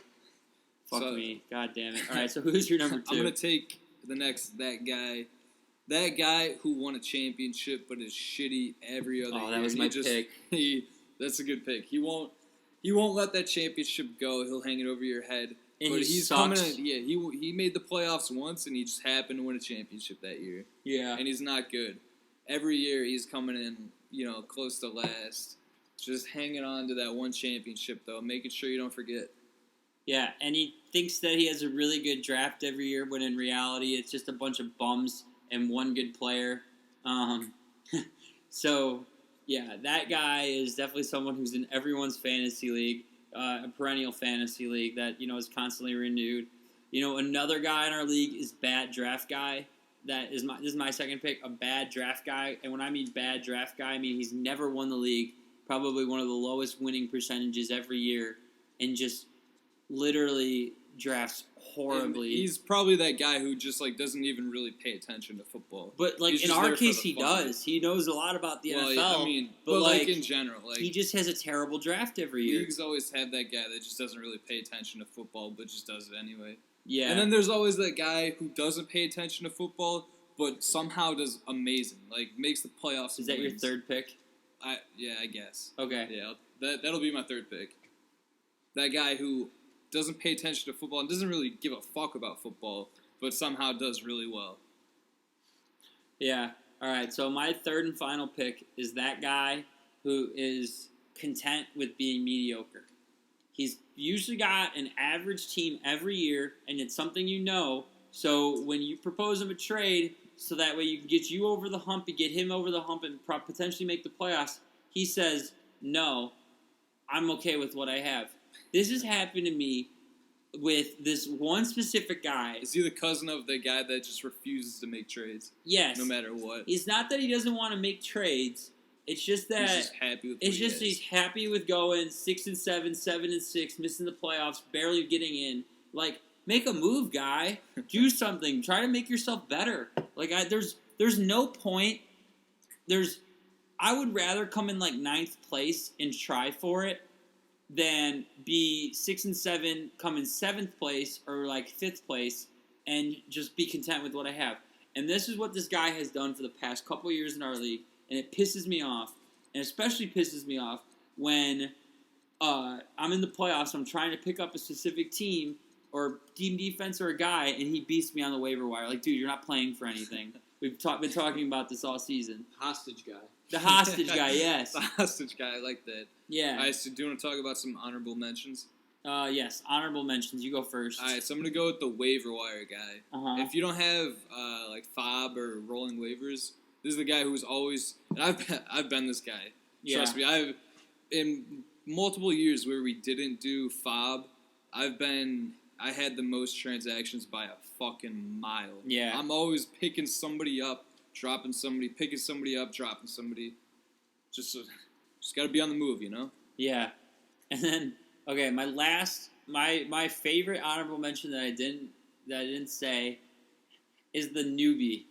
Fuck me. God damn it. All right, so who's your number 2? I'm going to take that guy who won a championship but is shitty every other year. Oh, that was my pick. That's a good pick. He won't let that championship go. He'll hang it over your head. And but he's coming in, he made the playoffs once, and he just happened to win a championship that year. Yeah. And he's not good. Every year he's coming in, close to last. Just hanging on to that one championship, though, making sure you don't forget. Yeah, and he thinks that he has a really good draft every year, when in reality it's just a bunch of bums and one good player. So, yeah, that guy is definitely someone who's in everyone's fantasy league, a perennial fantasy league that, is constantly renewed. Another guy in our league is Bad Draft Guy. This is my second pick, a bad draft guy. And when I mean bad draft guy, I mean he's never won the league, probably one of the lowest winning percentages every year, and just literally drafts horribly. And he's probably that guy who just doesn't even really pay attention to football. But in our case, he does. He knows a lot about the NFL. I mean, but in general, he just has a terrible draft every year. Leagues always have that guy that just doesn't really pay attention to football, but just does it anyway. Yeah. And then there's always that guy who doesn't pay attention to football, but somehow does amazing. Makes the playoffs. Is that your 3rd pick? I guess. Okay. Yeah, That'll be my third pick. That guy who doesn't pay attention to football and doesn't really give a fuck about football, but somehow does really well. Yeah. All right. So my third and final pick is that guy who is content with being mediocre. He's usually got an average team every year, and it's something you know. So when you propose him a trade, so that way you can get you over the hump and get him over the hump and potentially make the playoffs, he says, no, I'm okay with what I have. This has happened to me with this one specific guy. Is he the cousin of the guy that just refuses to make trades? Yes. No matter what. It's not that he doesn't want to make trades. It's just that he's just happy with he's happy with going 6-7, 7-6, missing the playoffs, barely getting in. Like, make a move, guy. Do something. Try to make yourself better. Like, there's no point. I would rather come in like 9th place and try for it than be 6-7, come in 7th place or like 5th place and just be content with what I have. And this is what this guy has done for the past couple of years in our league, and it pisses me off. And especially pisses me off when I'm in the playoffs, I'm trying to pick up a specific team or team defense or a guy, and he beats me on the waiver wire. Like, dude, you're not playing for anything. We've been talking about this all season. Hostage guy. The hostage guy, yes. The hostage guy, I like that. Yeah. All right, so do you want to talk about some honorable mentions? Yes, honorable mentions. You go first. All right, so I'm going to go with the waiver wire guy. Uh-huh. If you don't have, like, fob or rolling waivers, this is the guy who's always... And I've been this guy. Yeah. Trust me. In multiple years where we didn't do fob, I had the most transactions by a fucking mile. Yeah. I'm always picking somebody up, dropping somebody, picking somebody up, dropping somebody. Just got to be on the move, you know? Yeah. And then, okay, my favorite honorable mention that I didn't say is the newbie.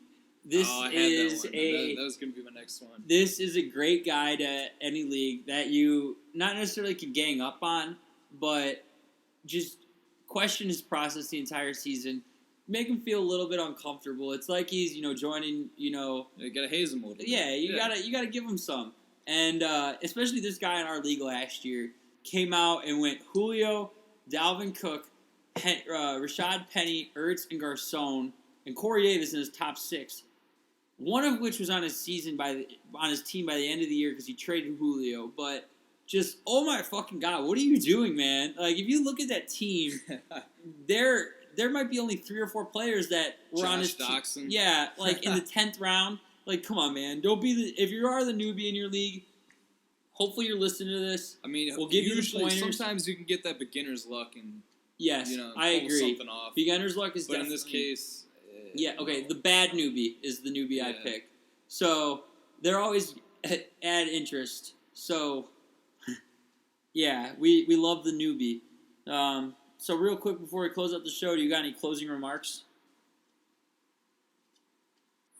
This I had is that one. That was going to be my next one. This is a great guy to any league that you not necessarily can gang up on, but just question his process the entire season. Make him feel a little bit uncomfortable. It's like he's, joining, You got to haze him a little bit. Yeah, you gotta give him some. And especially this guy in our league last year came out and went Julio, Dalvin Cook, Rashad Penny, Ertz, and Garcon, and Corey Davis in his top 6. One of which was on his team by the end of the year because he traded Julio. But just, oh my fucking God, what are you doing, man? Like, if you look at that team, there might be only 3 or 4 players that were on his team. Yeah, like in the 10th round. Like, come on, man. Don't be if you are the newbie in your league, hopefully you're listening to this. I mean, we'll give you the pointers. Sometimes you can get that beginner's luck and yes, I agree. Something off. Beginner's luck is but definitely. in this case, yeah, okay. The bad newbie is the newbie I pick. So they're always add interest. So yeah, we love the newbie. So real quick before we close up the show, do you got any closing remarks?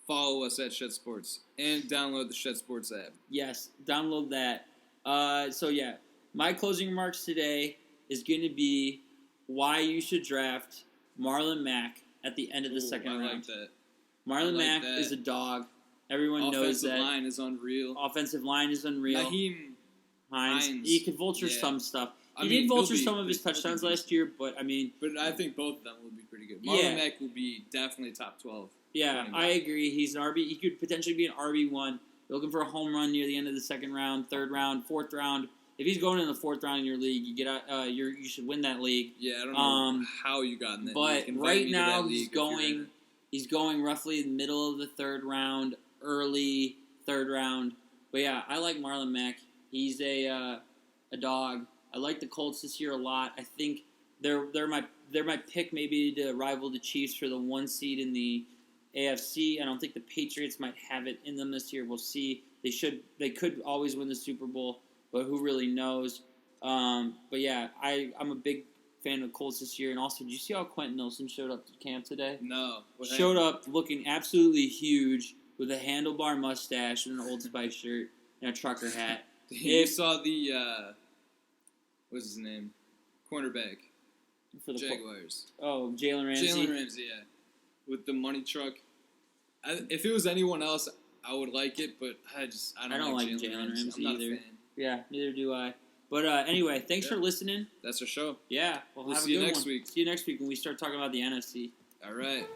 Follow us at Shed Sports and download the Shed Sports app. Yes, download that. So yeah, my closing remarks today is going to be why you should draft Marlon Mack at the end of the second round. I like that. Marlon Mack is a dog. Everyone knows that. Offensive line is unreal. Offensive line is unreal. Nyheim Hines. He could vulture some stuff. He did vulture some of his touchdowns last year, but I mean... But I think both of them will be pretty good. Marlon Mack will be definitely top 12. Yeah, I agree. He's an RB. He could potentially be an RB1. You're looking for a home run near the end of the second round, third round, fourth round. If he's going in the fourth round in your league, you get out. You should win that league. Yeah, I don't know how you got in that league. But right now he's going roughly in the middle of the third round, early third round. But yeah, I like Marlon Mack. He's a dog. I like the Colts this year a lot. I think they're my pick maybe to rival the Chiefs for the 1 seed in the AFC. I don't think the Patriots might have it in them this year. We'll see. They could always win the Super Bowl, but who really knows? But yeah, I'm a big fan of the Colts this year. And also, did you see how Quentin Nelson showed up to camp today? No. Showed up looking absolutely huge with a handlebar mustache and an Old Spice shirt and a trucker hat. You saw the what's his name? Cornerback for the Jaguars. Jalen Ramsey. Jalen Ramsey, yeah. With the money truck. If it was anyone else, I would like it, but I don't like Jalen Ramsey either. Yeah, neither do I. But anyway, thanks for listening. That's our show. Yeah. Well, We'll have see a good you next one. week. See you next week when we start talking about the NFC. All right.